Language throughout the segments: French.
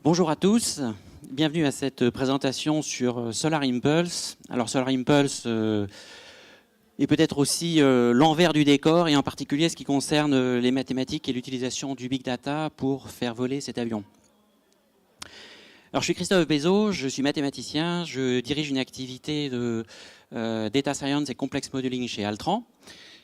Bonjour à tous, bienvenue à cette présentation sur Solar Impulse. Alors Solar Impulse est peut-être aussi l'envers du décor et en particulier ce qui concerne les mathématiques et l'utilisation du big data pour faire voler cet avion. Alors je suis Christophe Bézot, je suis mathématicien, je dirige une activité de data science et complex modeling chez Altran.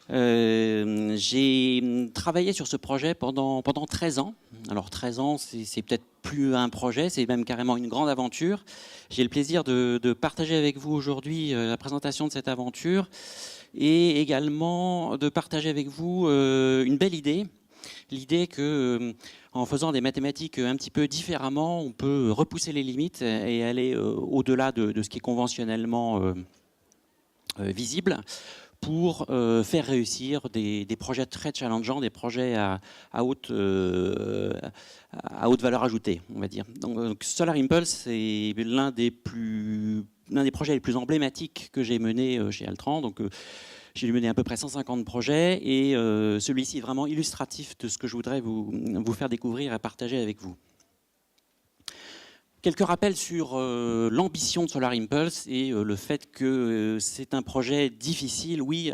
J'ai travaillé sur ce projet pendant 13 ans. Alors 13 ans, c'est peut-être plus un projet, c'est même carrément une grande aventure. J'ai le plaisir de partager avec vous aujourd'hui la présentation de cette aventure et également de partager avec vous une belle idée. L'idée que en faisant des mathématiques un petit peu différemment, on peut repousser les limites et aller au-delà de ce qui est conventionnellement visible, pour faire réussir des projets très challengeants, des projets à haute valeur ajoutée, on va dire. Donc Solar Impulse, c'est l'un des projets les plus emblématiques que j'ai mené chez Altran. Donc j'ai mené à peu près 150 projets et celui-ci est vraiment illustratif de ce que je voudrais vous faire découvrir et partager avec vous. Quelques rappels sur l'ambition de Solar Impulse et le fait que c'est un projet difficile. Oui,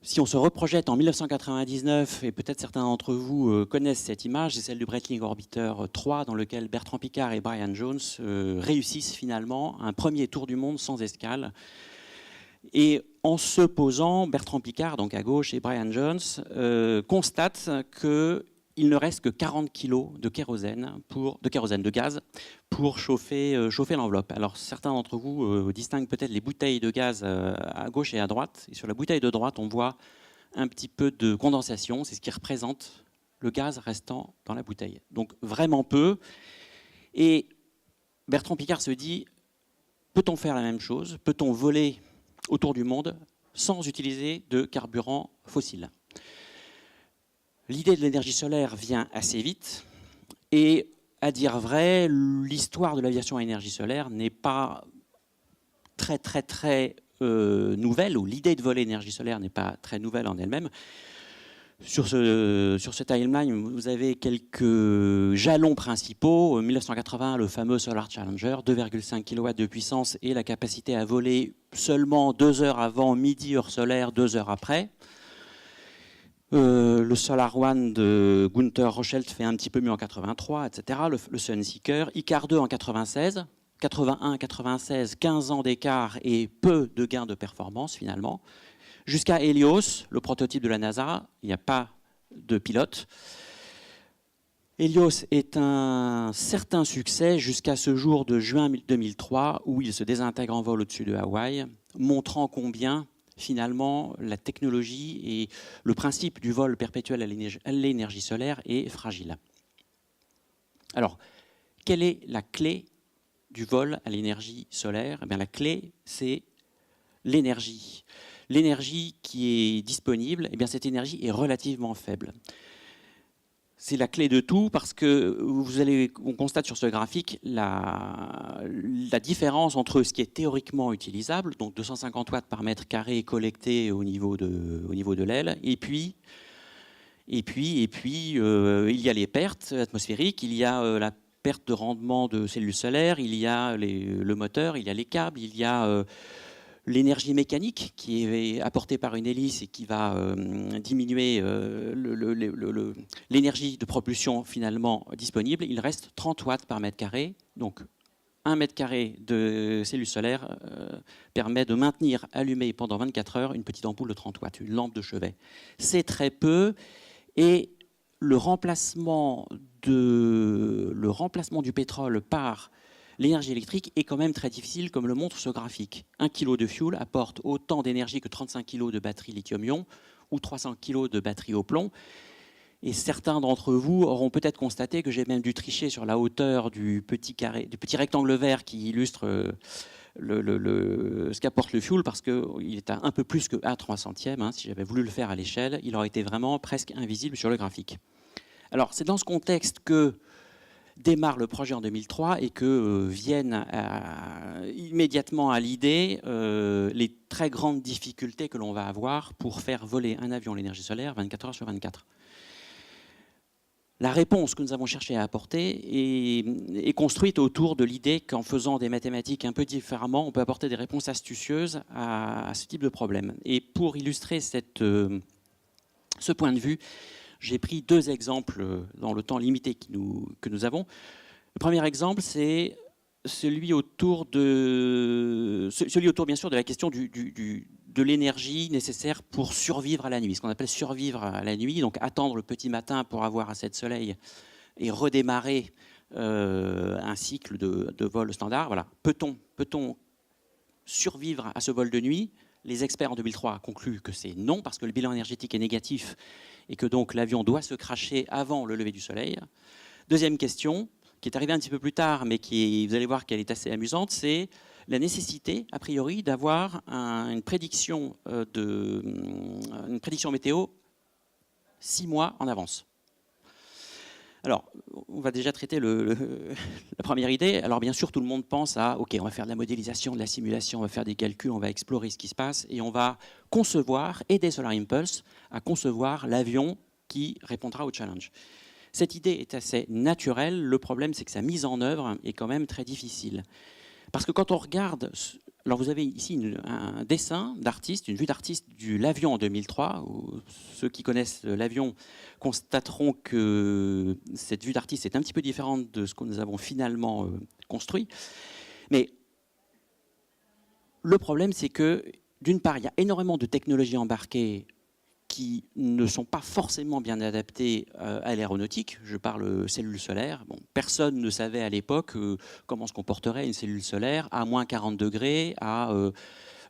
si on se reprojette en 1999, et peut-être certains d'entre vous connaissent cette image, c'est celle du Breitling Orbiter 3, dans lequel Bertrand Piccard et Brian Jones réussissent finalement un premier tour du monde sans escale. Et en se posant, Bertrand Piccard, donc à gauche, et Brian Jones constatent qu'il ne reste que 40 kg de kérosène, de gaz, pour chauffer l'enveloppe. Alors certains d'entre vous distinguent peut-être les bouteilles de gaz à gauche et à droite. Et sur la bouteille de droite, on voit un petit peu de condensation. C'est ce qui représente le gaz restant dans la bouteille. Donc vraiment peu. Et Bertrand Piccard se dit, peut-on faire la même chose? Peut-on voler autour du monde sans utiliser de carburant fossile? L'idée de l'énergie solaire vient assez vite et, à dire vrai, l'histoire de l'aviation à énergie solaire n'est pas très nouvelle, ou l'idée de voler énergie solaire n'est pas très nouvelle en elle-même. Sur ce timeline, vous avez quelques jalons principaux. En 1980, le fameux Solar Challenger, 2,5 kW de puissance et la capacité à voler seulement 2 heures avant midi heure solaire, 2 heures après. Le Solar One de Gunther Rochelt fait un petit peu mieux en 83, etc. Le Sunseeker, Icar 2 en 96, 81, 96, 15 ans d'écart et peu de gains de performance finalement. Jusqu'à Helios, le prototype de la NASA, il n'y a pas de pilote. Helios est un certain succès jusqu'à ce jour de juin 2003 où il se désintègre en vol au-dessus de Hawaï, montrant combien finalement la technologie et le principe du vol perpétuel à l'énergie solaire est fragile. Alors, quelle est la clé du vol à l'énergie solaire? Eh bien, la clé, c'est l'énergie. L'énergie qui est disponible, eh bien, cette énergie est relativement faible. C'est la clé de tout parce que on constate sur ce graphique la différence entre ce qui est théoriquement utilisable, donc 250 watts par mètre carré collecté au niveau de l'aile, et puis il y a les pertes atmosphériques, il y a la perte de rendement de cellules solaires, il y a le moteur, il y a les câbles, il y a l'énergie mécanique qui est apportée par une hélice et qui va diminuer l'énergie de propulsion finalement disponible. Il reste 30 watts par mètre carré. Donc 1 mètre carré de cellules solaires permet de maintenir allumée pendant 24 heures une petite ampoule de 30 watts, une lampe de chevet. C'est très peu et le remplacement du pétrole par l'énergie électrique est quand même très difficile, comme le montre ce graphique. 1 kg de fuel apporte autant d'énergie que 35 kg de batterie lithium-ion ou 300 kg de batterie au plomb. Et certains d'entre vous auront peut-être constaté que j'ai même dû tricher sur la hauteur du petit rectangle vert qui illustre ce qu'apporte le fuel, parce qu'il est à un peu plus que A3 centièmes. Si j'avais voulu le faire à l'échelle, il aurait été vraiment presque invisible sur le graphique. Alors, c'est dans ce contexte que démarre le projet en 2003 et que viennent immédiatement à l'idée les très grandes difficultés que l'on va avoir pour faire voler un avion à l'énergie solaire 24 heures sur 24. La réponse que nous avons cherché à apporter est construite autour de l'idée qu'en faisant des mathématiques un peu différemment, on peut apporter des réponses astucieuses à ce type de problème. Et pour illustrer ce point de vue, j'ai pris 2 exemples dans le temps limité que nous avons. Le premier exemple, c'est celui autour bien sûr de la question de l'énergie nécessaire pour survivre à la nuit, ce qu'on appelle survivre à la nuit, donc attendre le petit matin pour avoir assez de soleil et redémarrer un cycle de vol standard. Voilà. Peut-on survivre à ce vol de nuit? Les experts en 2003 concluent que c'est non, parce que le bilan énergétique est négatif et que donc l'avion doit se crasher avant le lever du soleil. Deuxième question, qui est arrivée un petit peu plus tard, mais vous allez voir qu'elle est assez amusante, c'est la nécessité, a priori, d'avoir une prédiction météo 6 mois en avance. Alors, on va déjà traiter la première idée. Alors, bien sûr, tout le monde pense à, OK, on va faire de la modélisation, de la simulation, on va faire des calculs, on va explorer ce qui se passe, et on va concevoir, aider Solar Impulse à concevoir l'avion qui répondra au challenge. Cette idée est assez naturelle. Le problème, c'est que sa mise en œuvre est quand même très difficile. Parce que quand on regarde, alors vous avez ici un dessin d'artiste, une vue d'artiste de l'avion en 2003. Où ceux qui connaissent l'avion constateront que cette vue d'artiste est un petit peu différente de ce que nous avons finalement construit. Mais le problème, c'est que d'une part, il y a énormément de technologies embarquées qui ne sont pas forcément bien adaptés à l'aéronautique. Je parle cellules solaires. Bon, personne ne savait à l'époque comment se comporterait une cellule solaire à moins 40 degrés, à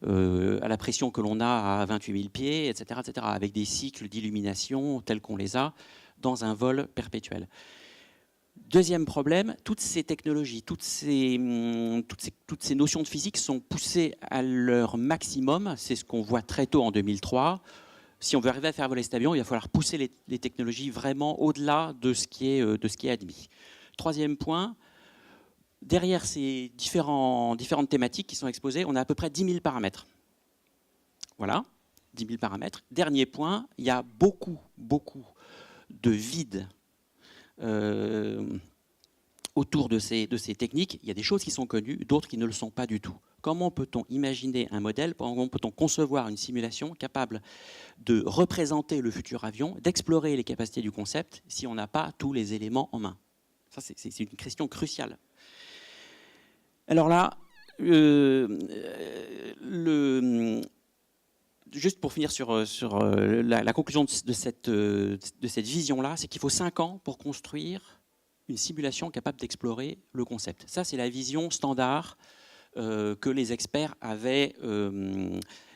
la pression que l'on a à 28 000 pieds, etc., avec des cycles d'illumination tels qu'on les a dans un vol perpétuel. Deuxième problème, toutes ces technologies, toutes ces notions de physique sont poussées à leur maximum. C'est ce qu'on voit très tôt en 2003. Si on veut arriver à faire voler cet avion, il va falloir pousser les technologies vraiment au-delà de ce qui est admis. Troisième point, derrière ces différentes thématiques qui sont exposées, on a à peu près 10 000 paramètres. Voilà, 10 000 paramètres. Dernier point, il y a beaucoup de vide autour de ces techniques. Il y a des choses qui sont connues, d'autres qui ne le sont pas du tout. Comment peut-on imaginer un modèle, comment peut-on concevoir une simulation capable de représenter le futur avion, d'explorer les capacités du concept si on n'a pas tous les éléments en main? Ça, c'est une question cruciale. Alors là, juste pour finir sur la conclusion de cette vision-là, c'est qu'il faut 5 ans pour construire une simulation capable d'explorer le concept. Ça, c'est la vision standard que les experts avaient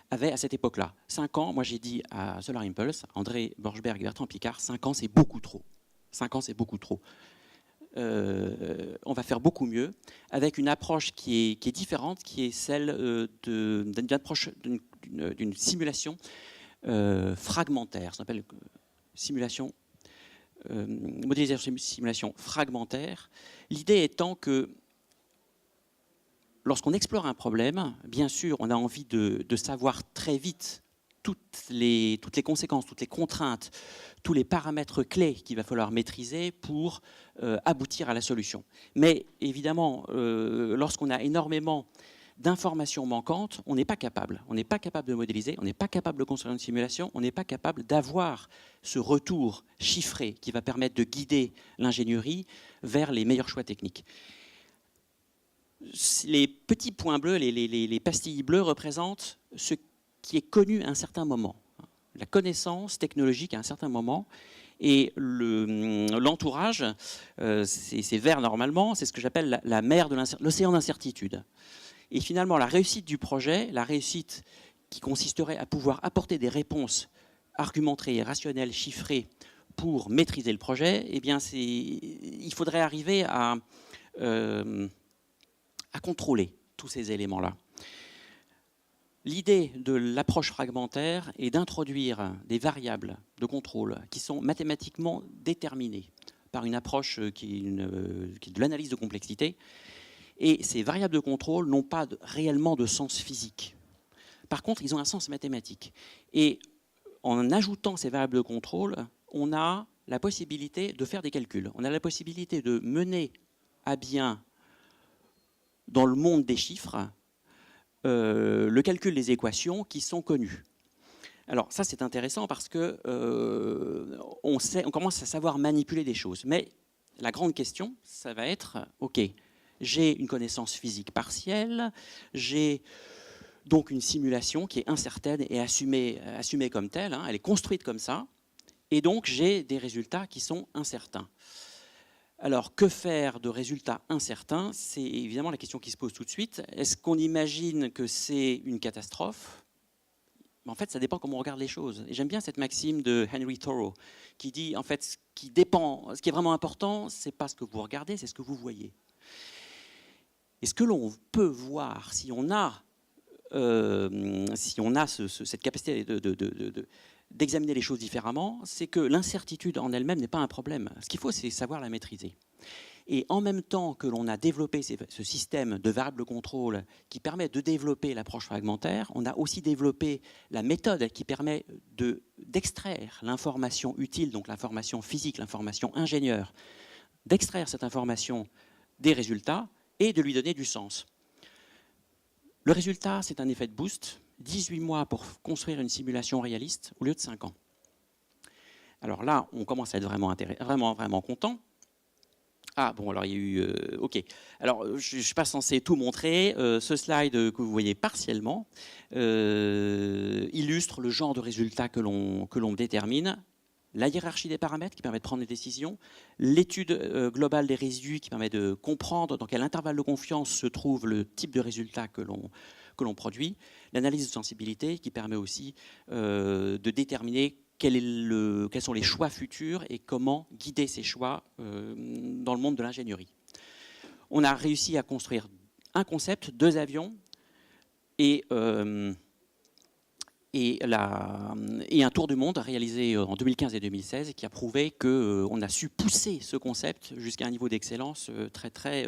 à cette époque-là. 5 ans, moi j'ai dit à Solar Impulse, André Borschberg et Bertrand Piccard, 5 ans c'est beaucoup trop. 5 ans c'est beaucoup trop. On va faire beaucoup mieux, avec une approche qui est différente, qui est celle d'une simulation fragmentaire, ça s'appelle modélisation simulation fragmentaire. L'idée étant que lorsqu'on explore un problème, bien sûr, on a envie de savoir très vite toutes les conséquences, toutes les contraintes, tous les paramètres clés qu'il va falloir maîtriser pour aboutir à la solution. Mais évidemment, lorsqu'on a énormément d'informations manquantes, on n'est pas capable. On n'est pas capable de modéliser, on n'est pas capable de construire une simulation, on n'est pas capable d'avoir ce retour chiffré qui va permettre de guider l'ingénierie vers les meilleurs choix techniques. Les petits points bleus, les pastilles bleues représentent ce qui est connu à un certain moment. La connaissance technologique à un certain moment. Et l'entourage, c'est vert normalement, c'est ce que j'appelle la mer de l'océan d'incertitude. Et finalement, la réussite du projet, la réussite qui consisterait à pouvoir apporter des réponses argumentées, rationnelles, chiffrées pour maîtriser le projet, eh bien il faudrait arriver à contrôler tous ces éléments-là. L'idée de l'approche fragmentaire est d'introduire des variables de contrôle qui sont mathématiquement déterminées par une approche qui est de l'analyse de complexité. Et ces variables de contrôle n'ont pas réellement de sens physique. Par contre, ils ont un sens mathématique. Et en ajoutant ces variables de contrôle, on a la possibilité de faire des calculs. On a la possibilité de mener à bien, dans le monde des chiffres, le calcul des équations qui sont connues. Alors ça, c'est intéressant parce que on commence à savoir manipuler des choses. Mais la grande question, ça va être, OK, j'ai une connaissance physique partielle, j'ai donc une simulation qui est incertaine et assumée comme telle, hein, elle est construite comme ça, et donc j'ai des résultats qui sont incertains. Alors, que faire de résultats incertains? C'est évidemment la question qui se pose tout de suite. Est-ce qu'on imagine que c'est une catastrophe? En fait, ça dépend comment on regarde les choses. Et j'aime bien cette maxime de Henry Thoreau, qui dit, en fait, ce qui est vraiment important, c'est pas ce que vous regardez, c'est ce que vous voyez. Et ce que l'on peut voir, si on a cette capacité d'examiner les choses différemment, c'est que l'incertitude en elle-même n'est pas un problème. Ce qu'il faut, c'est savoir la maîtriser. Et en même temps que l'on a développé ce système de variable contrôle qui permet de développer l'approche fragmentaire, on a aussi développé la méthode qui permet d'extraire l'information utile, donc l'information physique, l'information ingénieure, d'extraire cette information des résultats et de lui donner du sens. Le résultat, c'est un effet de boost, 18 mois pour construire une simulation réaliste au lieu de 5 ans. Alors là, on commence à être vraiment content. Ah bon, alors il y a eu... OK. Alors, je ne suis pas censé tout montrer. Ce slide que vous voyez partiellement illustre le genre de résultats que l'on détermine. La hiérarchie des paramètres qui permet de prendre des décisions, l'étude globale des résidus qui permet de comprendre dans quel intervalle de confiance se trouve le type de résultat que l'on produit, l'analyse de sensibilité qui permet aussi de déterminer quels sont les choix futurs et comment guider ces choix dans le monde de l'ingénierie. On a réussi à construire un concept, 2 avions et un tour du monde réalisé en 2015 et 2016 qui a prouvé qu'on a su pousser ce concept jusqu'à un niveau d'excellence très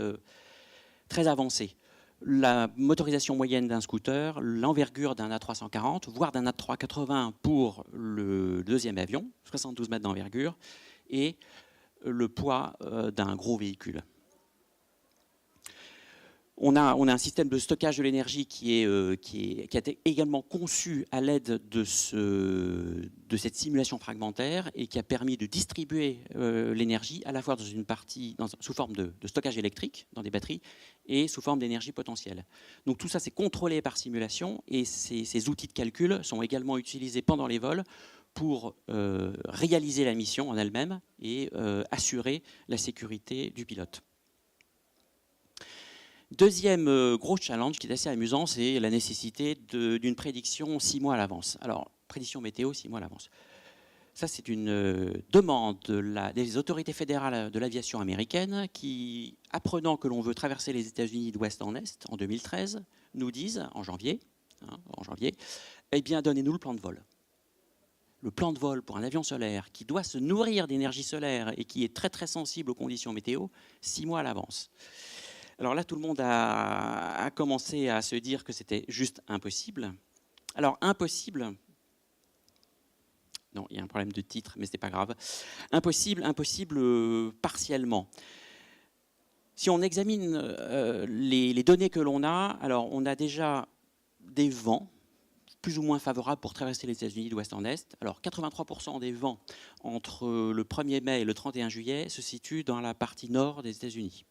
avancé. La motorisation moyenne d'un scooter, l'envergure d'un A340, voire d'un A380 pour le deuxième avion, 72 mètres d'envergure, et le poids d'un gros véhicule. On a un système de stockage de l'énergie qui a été également conçu à l'aide de cette simulation fragmentaire et qui a permis de distribuer l'énergie à la fois dans une partie sous forme de stockage électrique dans des batteries et sous forme d'énergie potentielle. Donc tout ça c'est contrôlé par simulation et ces outils de calcul sont également utilisés pendant les vols pour réaliser la mission en elle-même et assurer la sécurité du pilote. Deuxième gros challenge qui est assez amusant, c'est la nécessité d'une prédiction 6 mois à l'avance. Alors, prédiction météo 6 mois à l'avance. Ça, c'est une demande des autorités fédérales de l'aviation américaine qui, apprenant que l'on veut traverser les États-Unis d'ouest en est en 2013, nous disent, en janvier, eh bien, donnez-nous le plan de vol. Le plan de vol pour un avion solaire qui doit se nourrir d'énergie solaire et qui est très sensible aux conditions météo, 6 mois à l'avance. Alors là, tout le monde a commencé à se dire que c'était juste impossible. Alors, impossible... Non, il y a un problème de titre, mais ce n'est pas grave. Impossible partiellement. Si on examine les données que l'on a, alors on a déjà des vents plus ou moins favorables pour traverser les États-Unis d'ouest en est. Alors, 83% des vents entre le 1er mai et le 31 juillet se situent dans la partie nord des États-Unis.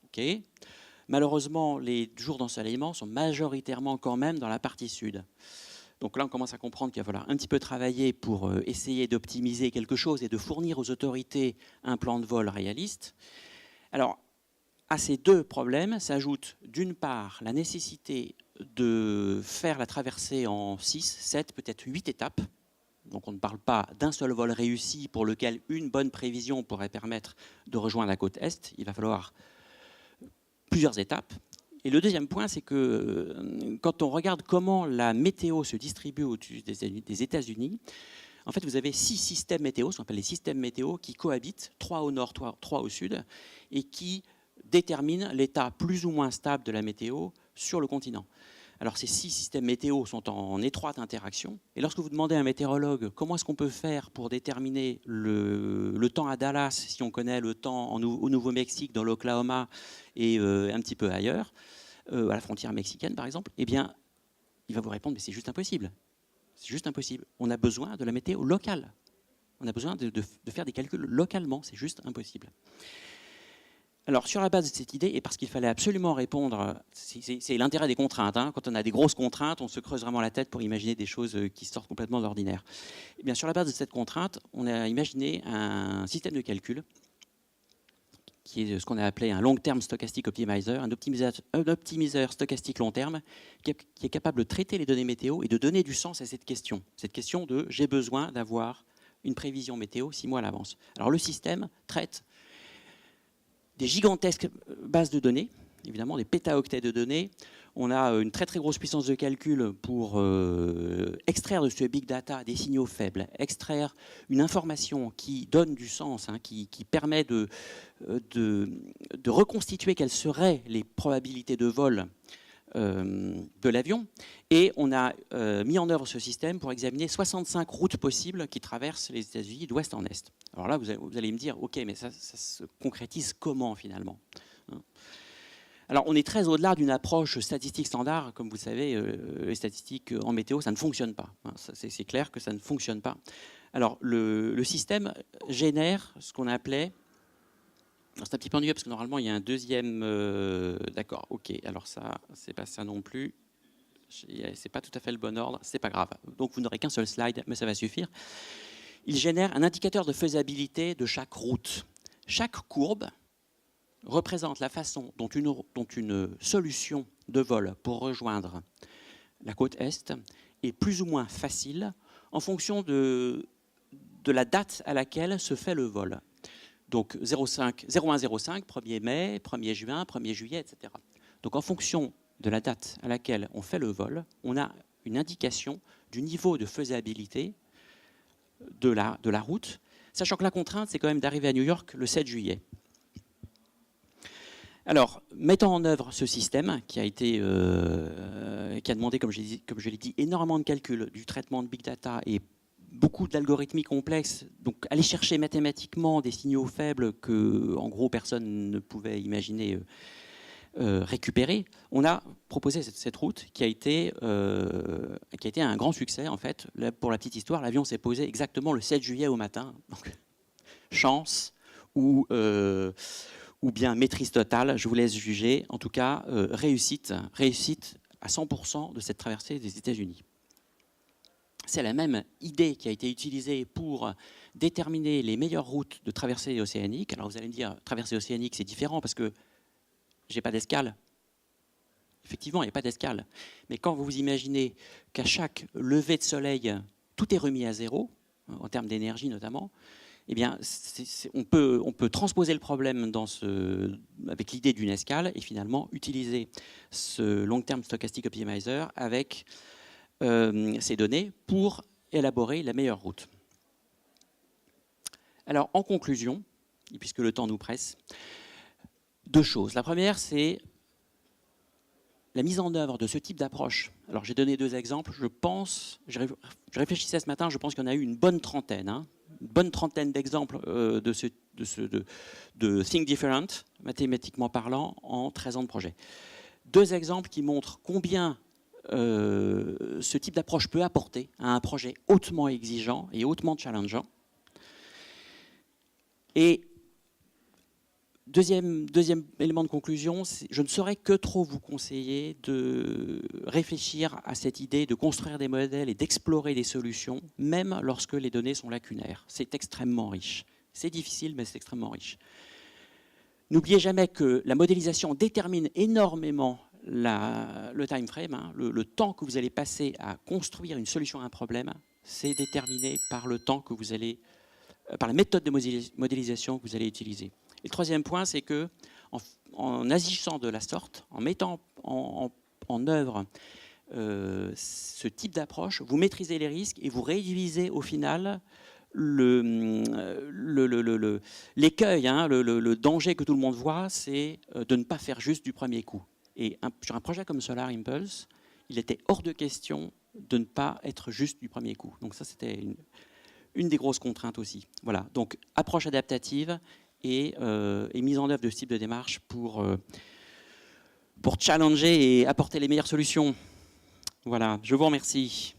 Okay. Malheureusement, les jours d'ensoleillement sont majoritairement quand même dans la partie sud. Donc là, on commence à comprendre qu'il va falloir un petit peu travailler pour essayer d'optimiser quelque chose et de fournir aux autorités un plan de vol réaliste. Alors, à ces deux problèmes s'ajoute d'une part la nécessité de faire la traversée en 6, 7, peut-être 8 étapes. Donc on ne parle pas d'un seul vol réussi pour lequel une bonne prévision pourrait permettre de rejoindre la côte est. Il va falloir plusieurs étapes. Et le deuxième point, c'est que quand on regarde comment la météo se distribue au-dessus des États-Unis, en fait, vous avez 6 systèmes météo, ce qu'on appelle les systèmes météo, qui cohabitent, 3 au nord, 3 au sud, et qui déterminent l'état plus ou moins stable de la météo sur le continent. Alors ces 6 systèmes météo sont en étroite interaction. Et lorsque vous demandez à un météorologue comment est-ce qu'on peut faire pour déterminer le temps à Dallas, si on connaît le temps au Nouveau-Mexique, dans l'Oklahoma et un petit peu ailleurs, à la frontière mexicaine par exemple, eh bien, il va vous répondre, mais c'est juste impossible. C'est juste impossible. On a besoin de la météo locale. On a besoin de faire des calculs localement. C'est juste impossible. Alors, sur la base de cette idée, et parce qu'il fallait absolument répondre, c'est l'intérêt des contraintes. Hein. Quand on a des grosses contraintes, on se creuse vraiment la tête pour imaginer des choses qui sortent complètement de l'ordinaire. Eh bien, sur la base de cette contrainte, on a imaginé un système de calcul qui est ce qu'on a appelé un long-term stochastic optimizer, un optimiseur stochastique long terme, qui est capable de traiter les données météo et de donner du sens à cette question de j'ai besoin d'avoir une prévision météo 6 mois à l'avance. Alors, le système traite des gigantesques bases de données, évidemment des pétaoctets de données. On a une très très grosse puissance de calcul pour extraire de ce big data des signaux faibles, extraire une information qui donne du sens, hein, qui permet de reconstituer quelles seraient les probabilités de vol de l'avion. Et on a mis en œuvre ce système pour examiner 65 routes possibles qui traversent les États-Unis d'ouest en est. Alors là, vous allez me dire, OK, mais ça se concrétise comment finalement? Alors, on est très au-delà d'une approche statistique standard. Comme vous savez, les statistiques en météo, ça ne fonctionne pas. C'est clair que ça ne fonctionne pas. Alors, le système génère ce qu'on appelait... C'est un petit peu ennuyeux parce que normalement, il y a un deuxième... D'accord, OK. Alors ça, c'est pas ça non plus. C'est pas tout à fait le bon ordre. C'est pas grave. Donc, vous n'aurez qu'un seul slide, mais ça va suffire. Il génère un indicateur de faisabilité de chaque route. Chaque courbe représente la façon dont une solution de vol pour rejoindre la côte Est est plus ou moins facile en fonction de la date à laquelle se fait le vol. Donc 0105, 1er mai, 1er juin, 1er juillet, etc. Donc en fonction de la date à laquelle on fait le vol, on a une indication du niveau de faisabilité de la route, sachant que la contrainte, c'est quand même d'arriver à New York le 7 juillet. Alors, mettant en œuvre ce système qui a demandé, comme je l'ai dit, énormément de calculs, du traitement de big data et beaucoup d'algorithmies complexes, donc aller chercher mathématiquement des signaux faibles que, en gros, personne ne pouvait imaginer récupérer, on a proposé cette route qui a été un grand succès, en fait. Là, pour la petite histoire, l'avion s'est posé exactement le 7 juillet au matin. Donc, chance ou bien maîtrise totale, je vous laisse juger. En tout cas, réussite à 100% de cette traversée des États-Unis. C'est la même idée qui a été utilisée pour déterminer les meilleures routes de traversée océanique. Alors vous allez me dire, traversée océanique, c'est différent parce que j'ai pas d'escale. Effectivement, il n'y a pas d'escale. Mais quand vous vous imaginez qu'à chaque lever de soleil, tout est remis à zéro, en termes d'énergie notamment, eh bien, on peut transposer le problème avec l'idée d'une escale et finalement utiliser ce long-term stochastic optimizer avec ces données pour élaborer la meilleure route. Alors, en conclusion, et puisque le temps nous presse, 2 choses. La première, c'est la mise en œuvre de ce type d'approche. Alors, j'ai donné 2 exemples. Je réfléchissais ce matin, je pense qu'il y en a eu une bonne trentaine. Une bonne trentaine d'exemples de Think Different, mathématiquement parlant, en 13 ans de projet. 2 exemples qui montrent combien ce type d'approche peut apporter à un projet hautement exigeant et hautement challengeant. Et deuxième élément de conclusion, je ne saurais que trop vous conseiller de réfléchir à cette idée de construire des modèles et d'explorer des solutions, même lorsque les données sont lacunaires. C'est extrêmement riche. C'est difficile, mais c'est extrêmement riche. N'oubliez jamais que la modélisation détermine énormément le time frame, le temps que vous allez passer à construire une solution à un problème, c'est déterminé par le temps que vous allez, par la méthode de modélisation que vous allez utiliser. Et le troisième point, c'est que en agissant de la sorte, en mettant en œuvre ce type d'approche, vous maîtrisez les risques et vous réduisez au final l'écueil, le danger que tout le monde voit, c'est de ne pas faire juste du premier coup. Et sur un projet comme Solar Impulse, il était hors de question de ne pas être juste du premier coup. Donc ça, c'était une des grosses contraintes aussi. Voilà, donc approche adaptative et mise en œuvre de ce type de démarche pour challenger et apporter les meilleures solutions. Voilà, je vous remercie.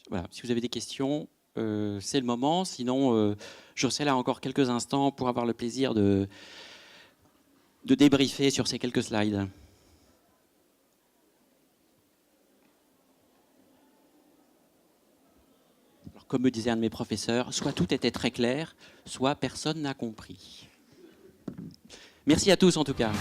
Voilà, si vous avez des questions, c'est le moment. Sinon, je serai là encore quelques instants pour avoir le plaisir de débriefer sur ces quelques slides. Alors, comme me disait un de mes professeurs, soit tout était très clair, soit personne n'a compris. Merci à tous en tout cas.